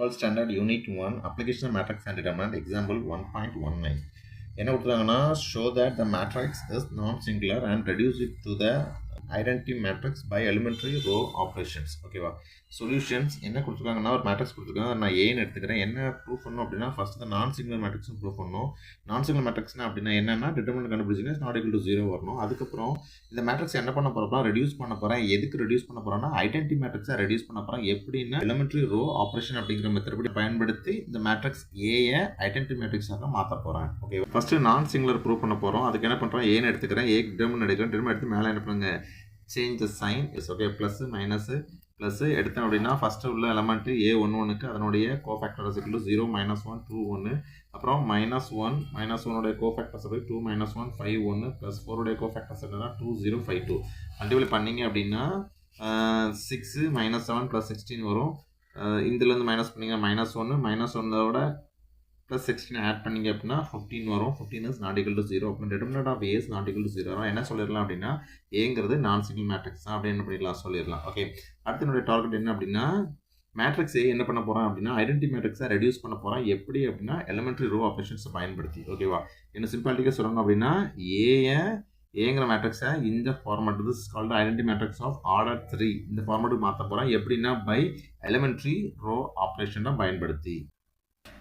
12th standard unit 1 application of matrix and determinant example 1.19 என்ன கொடுத்துருக்காங்கன்னா show that the matrix is non-singular and reduce it to the identity matrix by elementary row operations. ஓகேவா solutions என்ன கொடுத்துருக்காங்கன்னா ஒரு matrix கொடுத்துருக்காங்க, நான் ஏன்னு எடுத்துக்கிறேன். என்ன ப்ரூஃப் பண்ணணும் அப்படின்னா ஃபர்ஸ்ட் தான் நான் சிங்குலர் மேட்ரிக்ஸும் ப்ரூஃப் பண்ணணும். நான் சிங்குலர் மேட்ரிக்ஸ்னா அப்படின்னா என்னன்னா டிட்டர்மினன்ட் கண்டுபிடிச்சிங்கன்னா நாட் ஈக்குவல் டு 0 வரணும். அதுக்கப்புறம் இந்த மேட்ரிக்ஸ் என்ன பண்ண போகிறோம்னா ரெடியூஸ் பண்ண போகிறேன். எதுக்கு ரெடியூஸ் பண்ண போகிறோம்னா ஐடென்டி மேட்ரிக்ஸை ரெடியூஸ் பண்ண போகிறேன். எப்படின்னா எலிமெண்ட்ரி ரோ ஆப்ரேஷன் அப்படிங்கிற மெத்தட் பயன்படுத்தி இந்த மேட்ரிக்ஸ் ஏயை ஐடென்டி மேட்ரிக்ஸாக மாற்ற போகிறேன். ஓகே, ஃபர்ஸ்ட் நான் சிங்குலர் ப்ரூவ் பண்ண போகிறோம். அதுக்கு என்ன பண்ணுறோம், ஏன்னு எடுத்துக்கிறேன். ஏ டிட்டர்மினன்ட் எடுக்கிறேன். டிட்டர்மினன்ட் எடுத்து மேலே என்ன பண்ணுங்க, change the sign is okay, plus minus plus எடுத்தேன் அப்படின்னா ஃபஸ்ட்டு உள்ள எலமெண்ட் A11க்கு அதனுடைய கோஃபேக்டர்ஸ் இக்குவல் டு 0 -1 2 1, அப்புறம் -1 கோஃபேக்டர்ஸ் 2 -1 5 1 ப்ளஸ் 4 உடைய கோஃபேக்டர்ஸ் என்னன்னா 2 0 5 2. மல்டிப்ளை பண்ணிங்க அப்படின்னா 6 -7 + 16 வரும். இதுலேருந்து மைனஸ் பண்ணிங்க -1 -1ஓட ப்ளஸ் 16 ஆட் பண்ணிங்க அப்படின்னா 15 வரும். 15 இஸ் நாட் ஈக்குவல் டு 0. அப்போ determinant of A is not equal to 0. என்ன சொல்லிடலாம் அப்படின்னா ஏங்கிறது நான் சிங்கிள் மேட்ரிக்ஸ் தான் அப்படின்னு என்ன பண்ணிடலாம் சொல்லிடலாம். ஓகே, அடுத்த என்னுடைய டார்கெட் என்ன அப்படின்னா மேட்ரிக்ஸ் ஏ என்ன பண்ண போகிறேன் அப்படின்னா ஐடென்டி மேட்ரிக்ஸை ரெடியூஸ் பண்ண போகிறேன். எப்படி அப்படின்னா எலிமெண்ட்ரி ரோ ஆப்ரேஷன்ஸை பயன்படுத்தி. ஓகேவா, என்ன சிம்பிளாட்டிக்காக சொல்லணும் அப்படின்னா ஏங்கிற மேட்ரிக்ஸை இந்த format this called identity matrix of order 3 இந்த ஃபார்மேட்டுக்கு மாற்ற போகிறேன். எப்படின்னா பை எலிமெண்ட்ரி ரோ ஆப்ரேஷனை பயன்படுத்தி.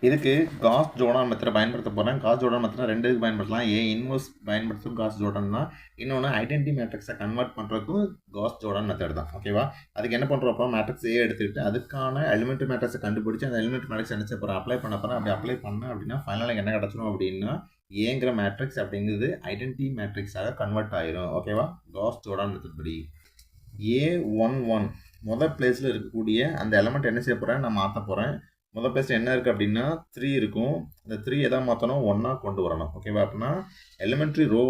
இதுக்கு காஸ் ஜோர்டான் மெத்தடை பயன்படுத்த போகிறேன். காஸ் ஜோர்டான் மெத்தடை ரெண்டு இதுக்கு பயன்படுத்தலாம். ஏ இன்வர்ஸ் பயன்படுத்தும் காஸ் ஜோர்டான் தான். இன்னொன்று ஐடென்டி மேட்ரிக்ஸை கன்வெர்ட் பண்ணுறதுக்கும் காஸ் ஜோர்டான் மெத்தட் தான். ஓகேவா, அதுக்கு என்ன பண்ணுறப்போ மேட்ரிக்ஸ் ஏ எடுத்துக்கிட்டு அதுக்கான எலிமெண்ட்ரி மேட்ரிக்ஸை கண்டுபிடிச்சி அந்த எலிமெண்ட்ரி மேட்ரிக்ஸ் என்ன செய்ய போகிறேன், அப்ளை பண்ண போகிறேன். அப்படி அப்ளை பண்ணேன் அப்படின்னா ஃபைனலாக என்ன கிடச்சிரும் அப்படின்னா ஏங்கிற மேட்ரிக்ஸ் அப்படிங்கிறது ஐடென்டி மேட்ரிக்ஸாக கன்வெர்ட் ஆயிரும். ஓகேவா, காஸ் ஜோர்டான் மெத்தட் படி A11 முதல் பிளேஸில் இருக்கக்கூடிய அந்த எலிமெண்ட் என்ன செய்ய போகிறேன், நான் மாற்ற போகிறேன். முதல் பிளேஸில் என்ன இருக்குது அப்படின்னா 3 இருக்கும். இந்த 3 எதாவது மாற்றணும், 1 கொண்டு வரணும். ஓகேவா, அப்படின்னா எலிமெண்ட்ரி ரோ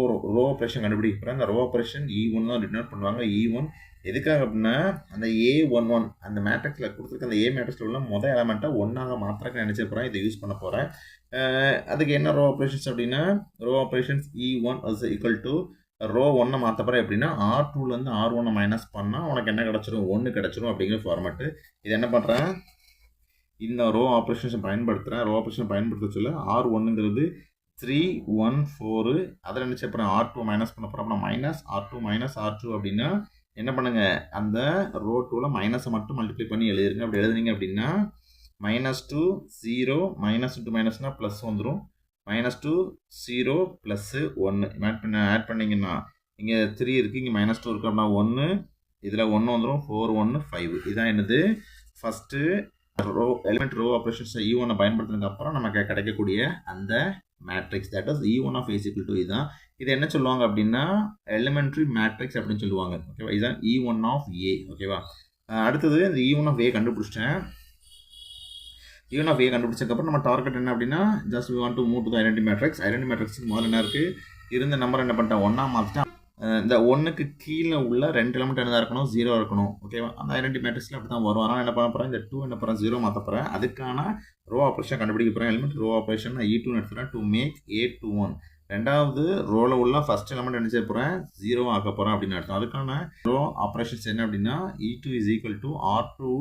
ஆப்ரேஷன் கண்டுபிடிக்க போகிறேன். அந்த ரோ ஆப்ரேஷன் E1 தான் டினோட் பண்ணுவாங்க. E1 எதுக்காக அப்படின்னா அந்த A11 அந்த மேட்ரிக்ஸில் கொடுத்துருக்க அந்த ஏ மேட்ரிக்ஸில் உள்ள முதல் எலமெண்ட்டை 1 மாத்திரக்கு நினச்ச போகிறேன். இதை யூஸ் பண்ண போகிறேன். அதுக்கு என்ன ரோ ஆப்ரேஷன்ஸ் அப்படின்னா row operations E1 is equal to row 1 மாற்ற போகிறேன். எப்படின்னா R2லேருந்து R1 மைனஸ் பண்ணால் உனக்கு என்ன கிடச்சிரும், 1 கிடச்சிரும் அப்படிங்கிற ஃபார்மேட்டு. இது என்ன பண்ணுறேன், இந்த ரோ ஆப்ரேஷன்ஸை பயன்படுத்துகிறேன். ரோ ஆப்ரேஷன் பயன்படுத்த சொல்ல R1ங்கிறது 3 1 4 அதில் நினச்சி அப்புறம் R2 மைனஸ் பண்ண போகிறோம். அப்புறம் -R2 அப்படின்னா என்ன பண்ணுங்கள், அந்த ரோ 2ல் மைனஸை மட்டும் மல்டிப்ளை பண்ணி எழுதிருங்க. அப்படி எழுதுனீங்க அப்படின்னா -2 0 -2 மைனஸ்னால் ப்ளஸ் வந்துடும். -2 0 +1 ஆட் பண்ணிங்கன்னா இங்கே 3 இருக்குது, இங்கே -2 இருக்குது. அப்படின்னா 1 இதில் 1 வந்துடும். 4 1 5. இதுதான் என்னது first row element row operations E1 பயன்படுத்தினதுக்கு அப்புறம் நமக்கு கிடைக்கக்கூடிய அந்த matrix that is E1 of A equal to இதுதான். இது என்ன சொல்லுவாங்க அப்படின்னா எலிமெண்ட்ரி மேட்ரிக்ஸ் அப்படின்னு சொல்லுவாங்க. ஓகேவா, இதுதான் E1 ஆஃப் A. ஓகேவா, அடுத்தது இந்த E1 ஆஃப் A கண்டுபிடிச்சிட்டேன். E1 ஆஃப் A கண்டுபிடிச்சதுக்கப்புறம் நம்ம டார்கெட் என்ன அப்படின்னா just we want to move to the identity matrix. Identity மேட்ரிக்ஸுக்கு முதல்ல என்ன இருக்குது, இருந்த நம்பர் என்ன பண்ணிட்டேன் 1 மாற்றிட்டேன். இந்த 1க்கு கீழே உள்ள 2 எலிமெண்ட் என்ன இருக்கணும், 0 இருக்கணும். ஓகேவா, அந்த ஐடென்டி மேட்ரிக்ஸில் அப்படி தான் வரும். ஆனால் என்ன பண்ண போகிறேன், இந்த 2 என்ன பண்ணுறேன் 0 மாற்ற போகிறேன். அதுக்கான ரோ ஆப்ரேஷன் கண்டுபிடிக்க போகிறேன். எலிமெண்ட் ரோ ஆப்ரேஷன் E2 எடுத்துகிறேன் டு மேக் A21. ரெண்டாவது ரோவில் உள்ள ஃபர்ஸ்ட் எலிமெண்ட் என்ன செய்ய போகிறேன், 0 ஆக்க போகிறேன் அப்படின்னு அர்த்தம். அதுக்கான ரோ ஆப்ரேஷன்ஸ் என்ன அப்படின்னா E2 is equal to R2.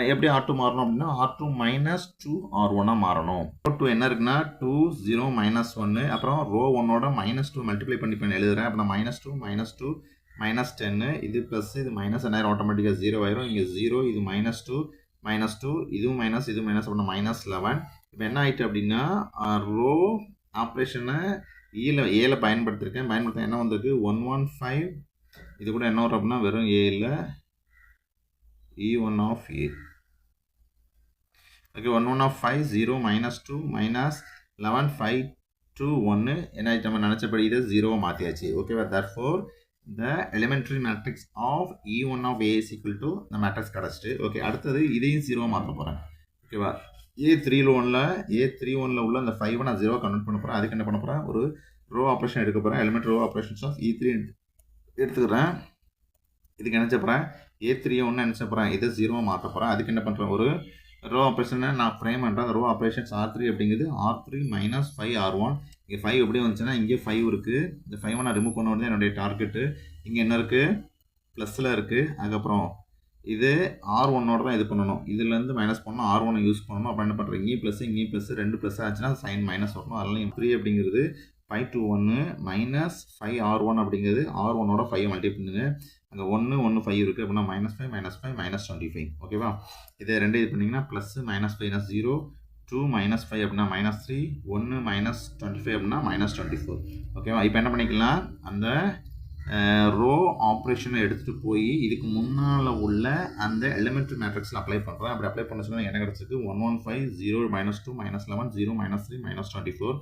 எப்படி R2 மாறணும் அப்படின்னா R2 -2 R1 மாறணும். ரோ 2 என்ன இருக்குன்னா 2 0 -1, அப்புறம் ரோ 1ஓட -2 மல்டிப்ளை பண்ணி எழுதுறேன். அப்புறம் -2 -10 இது ப்ளஸ் இது மைனஸ் என்ன ஆட்டோமேட்டிக்காக 0 ஆயிரும். இங்கே 0 இது -2 இதுவும் மைனஸ் இது மைனஸ் அப்படின்னா -11. இப்போ என்ன ஆயிட்டு அப்படின்னா ரோ ஆப்ரேஷனை ஏல பயன்படுத்திருக்கேன். என்ன வந்திருக்கு 115. இது கூட என்ன வரும் அப்படின்னா வெறும் ஏல E1 of A. Okay, 1 of 5 0 -2 -11 5 2 1 என்ன நம்ம நினைச்சபடி இது 0 மாத்தியாச்சு. ஓகேவா, therefore the elementary matrix of E1 of A is equal to the matrix கிடைச்சிட்டு. ஓகே, அடுத்தது இதையும் 0 மாற்ற போகிறேன். ஓகேவா, A31ல உள்ள அந்த 5 நான் 0 கன்வெர்ட் பண்ண போகிறேன். அதுக்கு என்ன பண்ண போகிறேன், ஒரு ரோ ஆப்ரேஷன் எடுக்க போகிறேன். Element row operations of E3 எடுத்துக்கிறேன். இதுக்கு என்ன செய்யப்படுறேன், A31 என்ன செய்யப்படுறேன், இதை 0 மாற்ற போகிறேன். அதுக்கு என்ன பண்ணுறேன், ஒரு ரோ ஆப்ரேஷனை நான் ஃப்ரேம் பண்ணுறேன். அந்த ரோ ஆப்ரேஷன்ஸ் R3 அப்படிங்கிறது R3 -5 R1. இங்கே 5 எப்படி வந்துச்சுன்னா இங்கே 5 இருக்குது. இந்த 5 நான் ரிமூவ் பண்ண வேண்டியது என்னுடைய டார்கெட்டு. இங்கே என்ன இருக்குது, ப்ளஸில் இருக்குது. அதுக்கப்புறம் இது R1ஓட தான் இது பண்ணணும். இதுலேருந்து மைனஸ் பண்ணணும், R1 யூஸ் பண்ணணும். அப்புறம் என்ன பண்ணுறேன், இங்கேயும் ப்ளஸ் 2 ப்ளஸ் ஆச்சுன்னா சைன் மைனஸ் வரணும். அதனால் 3 அப்படிங்கிறது 5 to 1 மைனஸ் 5R1 அப்படிங்கிறது R1ஓட 5 மல்டிப்ளை பண்ணுங்க. அங்கே 1 1 5 இருக்குது அப்படின்னா -5 -25 ஓகேவா. இதை ரெண்டு இது பண்ணிங்கன்னா ப்ளஸ் -5 0 2 -5 அப்படின்னா -3 1 -25 அப்படின்னா -24 ஓகேவா. இப்போ என்ன பண்ணிக்கலாம், அந்த ரோ ஆப்ரேஷனை எடுத்துகிட்டு போய் இதுக்கு முன்னால் உள்ள அந்த எலிமெண்ட்ரி மேட்ரிக்ஸில் அப்ளை பண்ணுறேன். அப்படி அப்ளை பண்ண சொன்னால் என்ன கிடச்சிருக்கு, 115 0 -2 -11 0 -3 -24.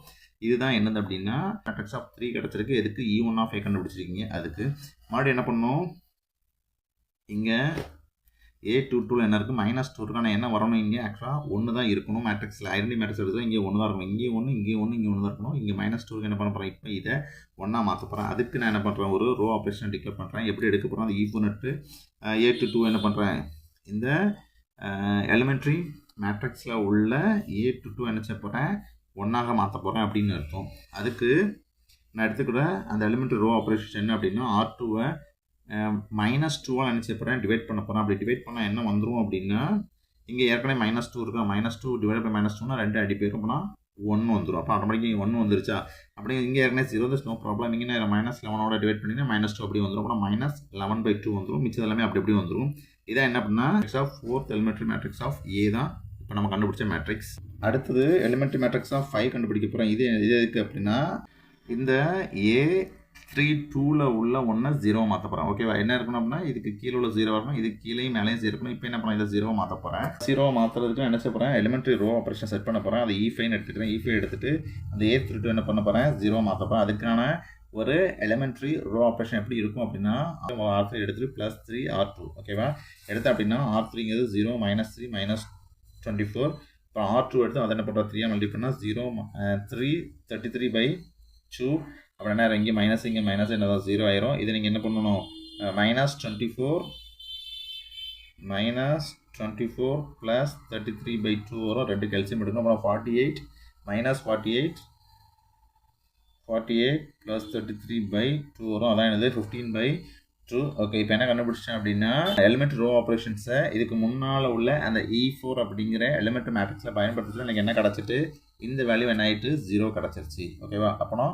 இதுதான் என்னது அப்படின்னா மேட்ரிக்ஸ் ஆஃப் 3 கிடச்சிருக்கு. எதுக்கு E1 of A கண்டுபிடிச்சிருக்கீங்க. அதுக்கு மறுபடியும் என்ன பண்ணணும், இங்கே A22 என்ன இருக்குது, -2 இருக்கு. ஆனால் என்ன வரணும், இங்கே ஆக்சுவலாக 1 தான் இருக்கணும். மேட்ரிக்ஸில் ஐடென்டி மேட்ரிக்ஸ் எடுத்து இங்கே 1 தான் இருக்கணும். இங்கே 1 இங்கே 1 இங்கே 1 தான் இருக்கணும். இங்கே -2 என்ன பண்ண போகிறேன், இப்போ இதை 1 மாற்ற போகிறேன். அதுக்கு நான் என்ன பண்ணுறேன், ஒரு ரோ ஆப்ரேஷன் டிக்ளேர் பண்ணுறேன். எப்படி எடுக்க போகிறேன், அது ஈக்குவல் A22 என்ன பண்ணுறேன், இந்த எலிமெண்ட்ரி மேட்ரிக்ஸில் உள்ள A22 என்ன செய்ய போகிறேன், 1ஆக மாற்ற போகிறேன் அப்படின்னு அர்த்தம். அதுக்கு நான் எடுத்துக்கிற அந்த எலிமெண்ட்ரி ரோ ஆப்ரேஷன் என்ன அப்படின்னா R2-வை -2 என்ன செய்ய போகிறேன், டிவைட் பண்ண போகிறேன். அப்படி டிவைட் பண்ணால் என்ன வந்துடும் அப்படின்னா, இங்கே ஏற்கனவே -2 இருக்கா, -2 டிவைட் பை -2னா 2 அடி போயிடும். அப்போனா 1 வந்துடும். அப்போ ஆட்டோமேட்டிக்காக 1 வந்துருச்சா. அப்படி இங்கே ஏற்கனவே 0 நோ ப்ராப்ளம். இங்கே -11ஓட டிவைட் பண்ணிங்கன்னா -2 அப்படி வந்துடும். அப்புறம் -11/2 வந்துடும். மிச்சம் எல்லாமே அப்படி வந்துடும். இதான் என்ன அப்படின்னா fourth elementary matrix of A தான் இப்போ நம்ம கண்டுபிடிச்ச மேட்ரிக்ஸ். அடுத்தது எலிமெண்ட்ரி மேட்ரிக்ஸ் ஆஃப் 5 கண்டுபிடிக்க போகிறோம். இது எதுக்கு அப்படின்னா, இந்த A32ல் உள்ள 1 0 மாற்ற போகிறேன் ஓகேவா. என்ன இருக்கணும் அப்படின்னா, இதுக்கு கீழே உள்ள 0 வரணும், இதுக்கு கீழேயும் மேலேயும் 0 இருக்கணும். இப்போ என்ன பண்ண, இதை 0 மாற்ற போகிறேன். 0 மாற்றுறதுக்கு என்ன செய்ய போகிறேன், எலிமெண்ட்ரி ரோ ஆப்ரேஷன் செட் பண்ண போகிறேன். அது E5 எடுத்துக்கிறேன். E5 எடுத்துகிட்டு அந்த A32 என்ன பண்ண போகிறேன், 0 மாற்ற போகிறேன். அதுக்கான ஒரு எலிமெண்ட்ரி ரோ ஆப்ரேஷன் எப்படி இருக்கும் அப்படின்னா, R3 எடுத்துகிட்டு +3 R2 ஓகேவா. எடுத்து அப்படின்னா R3ங்கிறது 0 -3 -24. இப்போ R2 எடுத்து அதை என்ன பண்ணுறோம், 3 மல்டிப்ளை பண்ணால் 0 3 33/2. அப்புறம் என்ன இங்கே மைனஸ் என்னதான் 0 ஆயிரும். இதை நீங்கள் என்ன பண்ணணும், -24 ப்ளஸ் 33/2 வரும். 2 கெல்சியம் எடுக்கணும். அப்புறம் 48 ப்ளஸ் 33/2 வரும். அதான் என்னது 15/2 ஓகே. இப்போ என்ன கண்டுபிடிச்சேன் அப்படின்னா, எலிமெண்ட் ரோ ஆப்ரேஷன்ஸை இதுக்கு முன்னால் உள்ள அந்த E4 அப்படிங்கிற எலிமெண்ட் மேட்ரிக்ஸில் பயன்படுத்துறது எனக்கு என்ன கிடச்சிட்டு, இந்த வேல்யூ என்ன ஆகிட்டு 0 கிடச்சிருச்சு ஓகேவா. அப்போனா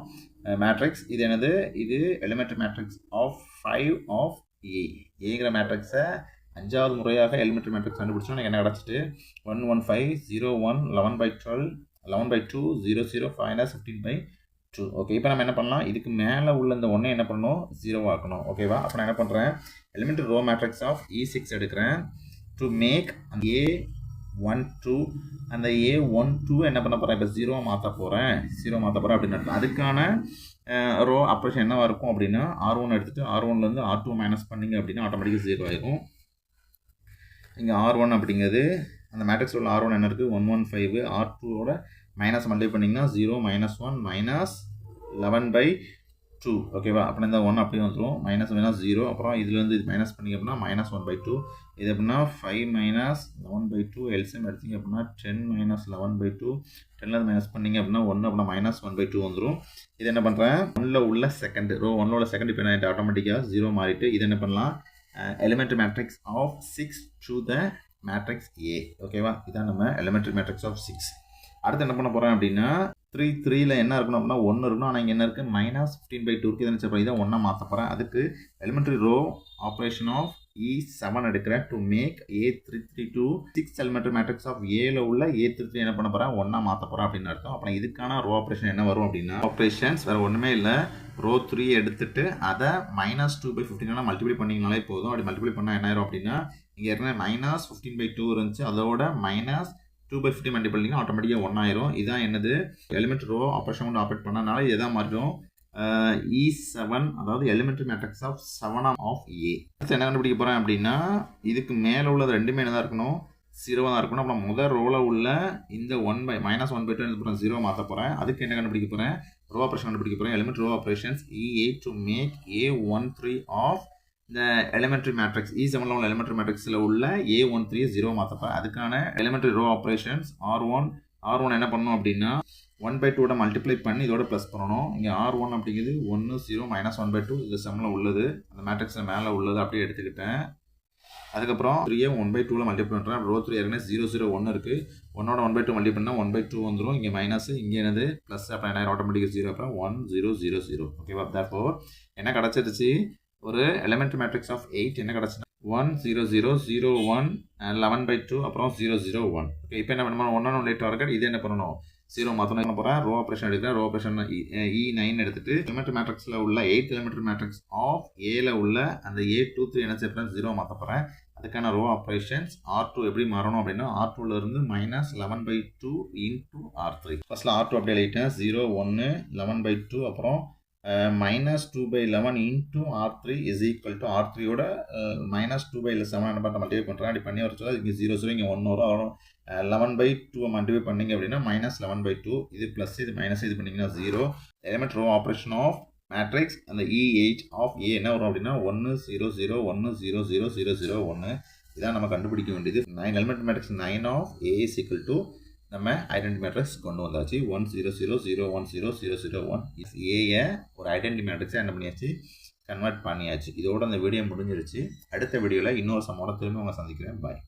மேட்ரிக்ஸ் இது என்னது, இது எலிமெண்ட்ரி மேட்ரிக்ஸ் ஆஃப் 5 ஆஃப் ஏங்கிற மேட்ரிக்ஸை 5வது முறையாக எலிமெண்ட்ரி மேட்ரிக்ஸ் கண்டுபிடிச்சோம். எனக்கு என்ன கிடச்சிட்டு 115 01 11/12 11/2 00 5 15/2 ஓகே. இப்போ நம்ம என்ன பண்ணலாம், இதுக்கு மேலே உள்ள இந்த 1 என்ன பண்ணணும், 0 ஆக்கணும் ஓகேவா. அப்போ நான் என்ன பண்ணுறேன், elementary row matrix of E6 எடுக்கிறேன். டு மேக் A12 அந்த A12 என்ன பண்ண போகிறேன், இப்போ 0 மாற்ற போகிறேன் அப்படின்னு. அதுக்கான ரோ ஆப்ரேஷன் என்னவாக இருக்கும் அப்படின்னா, R1 எடுத்துகிட்டு R1லேருந்து R2 மைனஸ் பண்ணிங்க அப்படின்னா ஆட்டோமேட்டிக்காக 0 ஆயிரும். இங்கே R1 அப்படிங்கிறது அந்த மேட்ரிக்ஸ் உள்ள R1 என்ன இருக்குது, 115. R2ஓட மைனஸ் மல்டிப்ளை பண்ணிங்கன்னா 0 -1 -11/2 ஓகேவா. அப்புறம் இந்த 1 அப்படியே வந்துடும். -0 அப்புறம் இதுலேருந்து இது மைனஸ் பண்ணிங்க அப்படின்னா -1/2. இது அப்படின்னா 5 -11/2 எல்சிஎம் எடுத்திங்க அப்படின்னா 10 -11/2. 10லேருந்து மைனஸ் பண்ணிங்க அப்படின்னா 1 அப்படின்னா -1/2 வந்துடும். இது என்ன பண்ணுறேன், 1ல் உள்ள செகண்ட் ரோ 1ல் உள்ள செகண்ட் இப்போ என்ன ஆட்டோமேட்டிக்காக 0 மாறிட்டு இது என்ன பண்ணலாம், elementary matrix of 6 to the matrix A ஓகேவா. இதான் நம்ம எலிமெண்ட்ரி மேட்ரிக்ஸ் ஆஃப் 6. அடுத்து என்ன பண்ண போகிறேன் அப்படின்னா, 3ல் என்ன இருக்கணும் அப்படின்னா 1 இருக்கணும். ஆனால் இங்கே என்ன இருக்குது, -15/2 இருக்குது. இதை இதை 1 மாற்ற போகிறேன். அதுக்கு elementary row operation of E7 எடுக்கிறேன். To make A332 6 elementary matrix of Aல உள்ள A33 என்ன பண்ண போகிறேன், 1 மாற்ற போகிறேன் அப்படின்னு அர்த்தம். அப்புறம் இதுக்கான ரோ ஆப்ரேஷன் என்ன வரும் அப்படின்னா, ஆப்ரேஷன்ஸ் வேறு ஒன்றுமே இல்லை, ரோ 3 எடுத்துட்டு அதை -2/15 மல்டிப்ளை பண்ணிங்கனாலே போதும். அப்படி மல்டிப்ளை பண்ணால் என்ன ஆயிரும் அப்படின்னா, இங்கே ஏற்கனவே -15/2 இருந்துச்சு, அதோட -2/15 மல்டிப்ளை பண்ணிங்கன்னா ஆட்டோமேட்டிக்காக 1 ஆயிரும். இதான் என்னது, எலிமெண்ட் ரோ ஆப்ரேஷன் கொண்டு ஆப்ரேட் பண்ணனால எதான் மாறிடும், E7 அதாவது elementary matrix of 7 of A. அடுத்து என்ன கண்டுபிடிக்க போகிறேன் அப்படின்னா, இதுக்கு மேலே உள்ளது ரெண்டுமே என்ன தான் இருக்கணும், 0 தான் இருக்கணும். அப்புறம் முதல் ரோவில் உள்ள இந்த -1/2 என்ன 0 மாற்ற போகிறேன். அதுக்கு என்ன கண்டுபிடிக்க போகிறேன், ரோ ஆப்ரேஷன் கண்டுபிடிக்க போகிறேன். Element row operations E8 to make A13 of இந்த எலிமெண்ட்ரி மேட்ரிக்ஸ் E7ல் உள்ள எலிமெண்ட்ரி மேட்ரிக்ஸில் உள்ள A13 0 மாற்ற போகிறேன். அதுக்கான எலிமெண்ட்ரி ரோ ஆப்ரேஷன்ஸ் R1 என்ன பண்ணணும் அப்படின்னா 1/2 மல்டிப்ளை பண்ணி இதோட ப்ளஸ் பண்ணணும். இங்கே R1 அப்படிங்கிறது 1 0 -1/2 இது செம்மில் உள்ளது, அந்த மேட்ரிக்ஸில் மேலே உள்ளது அப்படியே எடுத்துக்கிட்டேன். அதுக்கப்புறம் 3 1/2 மல்டிப்ளை பண்ணுறேன். ரோ 3 ஏற்கனவே 0 0 1 இருக்குது. 1ஓட 1/2 மல்டிப்ளை பண்ணால் 1/2 வந்துடும். இங்கே மைனஸ், இங்கே என்னது ப்ளஸ், அப்புறம் என்ன ஆட்டோமேட்டிக்காக 0, அப்புறம் 1 0 0 0. ஓகேவா? therefore என்ன கிடச்சிருச்சு, ஒரு எலிமெண்ட்ரி மேட்ரிக்ஸ் ஆஃப் 8 என்ன கிடச்சுன்னா 1 0 0 0 1 11/2 அப்புறம் 0 0 1. ஓகே, இப்போ என்ன பண்ணணும், 1 1 8 டார்கெட். இது என்ன பண்ணணும், 0 மாற்றணும். என்ன போகிறேன், ரோ ஆப்ரேஷன் எடுக்கிறேன். ரோ ஆப்ரேஷன் E9 எடுத்துட்டு எலிமெண்ட்ரி மேட்ரிக்ஸில் உள்ள 8th எலிமெண்ட்ரி மேட்ரிக்ஸ் ஆஃப் ஏல உள்ள அந்த A23 என்ன செய்யறேன், 0 மாற்ற போகிறேன். அதுக்கான ரோ ஆப்ரேஷன்ஸ் R2 எப்படி மாறணும் அப்படின்னா, R2ல இருந்து -11/2 இன்டூ R3. ஃபர்ஸ்ட்ல R2 அப்படியே எழுதிட்டேன். 0 1 11/2 அப்புறம் -2/11 into R3 is equal to R3யோட -2/7 என்ன பண்ணுறேன், மல்டிப்ளை பண்ணுறேன். அப்படி பண்ணி வர சொல்ல இங்கே 0 0 இங்கே 1 வரும். அப்புறம் 11/2 மல்டிப்ளை பண்ணிங்க அப்படின்னா -11/2. இது ப்ளஸ், இது மைனஸ், இது பண்ணிங்கன்னா 0. Element row operation of matrix அந்த E8 ஆஃப் A என்ன வரும் அப்படின்னா 1 0 0 1 0 0 0 0 1. இதான் நம்ம கண்டுபிடிக்க வேண்டியது. 9 element matrix 9 of A is equal to நம்ம ஐடென்டி மேட்ரிக்ஸ் கொண்டு வந்தாச்சு. 1 0 0 0 1 0 0 0 1 இஸ் ஏயை ஒரு ஐடென்டி மேட்ரிக்ஸை என்ன பண்ணியாச்சு, கன்வெர்ட் பண்ணியாச்சு. இதோட அந்த வீடியோ முடிஞ்சிருச்சு. அடுத்த வீடியோவில் இன்னொரு சம்மோட திரும்ப உங்களை சந்திக்கிறேன். பாய்.